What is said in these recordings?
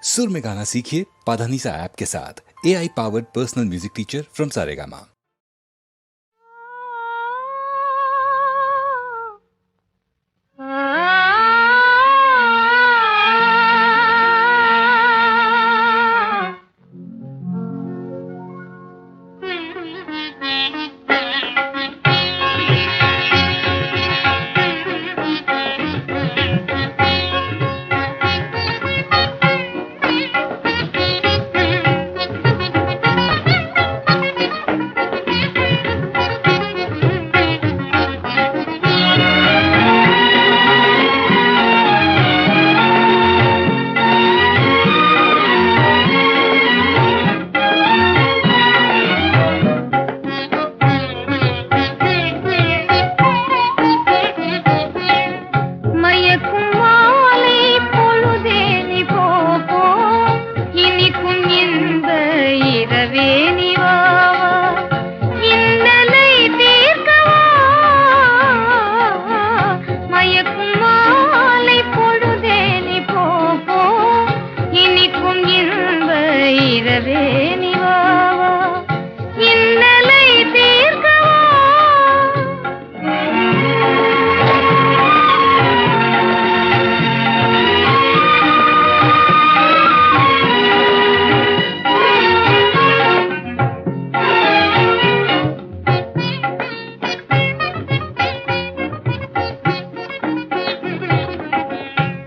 सुर में गाना सीखिए पाधानीसा ऐप के साथ। AI powered personal music teacher from Saregama.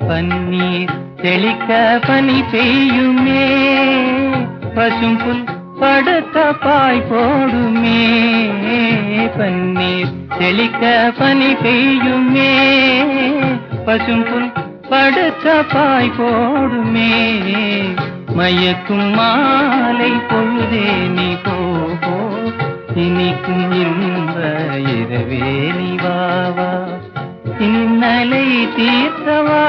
பன்னீர் தெளிக்க பனி பெய்யுமே, பசும்புல் படுத்த பாய் போடுமே. பன்னீர் தெளிக்க பனி பெய்யுமே, பசும்புல் படுத்த பாய் போடுமே. மயக்கும் மாலை பொழுதே நீ போ, இனிக்கும் இன்ப இரவே நீ வா வா, இன்னலை தீர்த்தவா.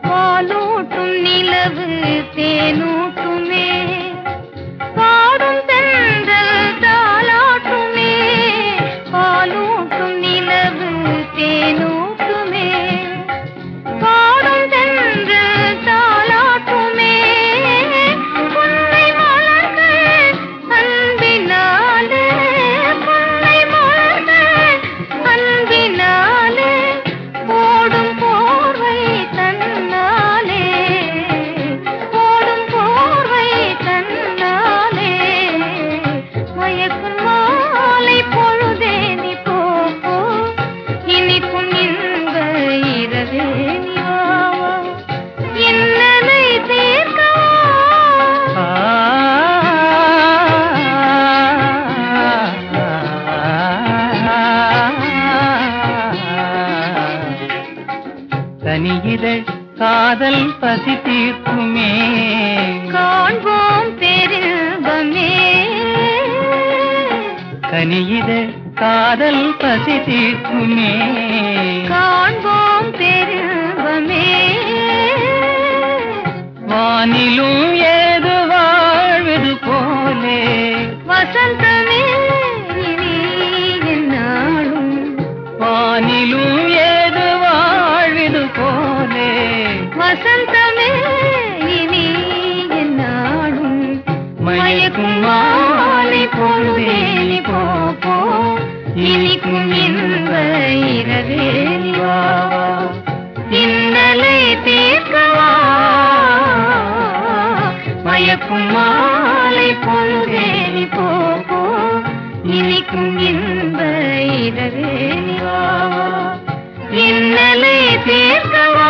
பாலூட்டும் நிலவு தேனூட்டுமே, பாடும் தென்றல் தாலாட்டுமே. பாலூட்டும் நிலவு தேனூட்டுமே, பாடும் தென்றல் தாலாட்டுமே. புன்னை மலர்கள் அன்பினாலே, புன்னை மலர்கள் அன்பினாலே, போடும் போர்வை தன்னாலே, போடும் போர்வை தன்னாலே. மயக்கும் மாலை பொழுதே நீ போ, இனிக்கும் இன்ப இரவே நீ வா வா, இன்னலை தீர்க்கவா. தனியிதழ் காதல் பசி தீர்க்குமே, காண்போம் பேரின்பமே. கனியிதழ் காதல் பசி தீர்க்குமே. காண்போம் பேரின்பமே. வானிலும் ஏது வாழ்வது போலே, வசந்தமே இனி எந்நாளும். வானிலும் ஏது வாழ்வது போலே, வசந்தமே இனி எந்நாளும். மயக்கும் மாலை பொழுதே நீ போ, இனிக்கும் இன்ப இரவே நீ வா வா, இன்னலை தீர்க்கவா. மயக்கும் மாலை பொழுதே நீ போ, இனிக்கும் இன்ப இரவே நீ வா வா, இன்னலை தீர்க்கவா.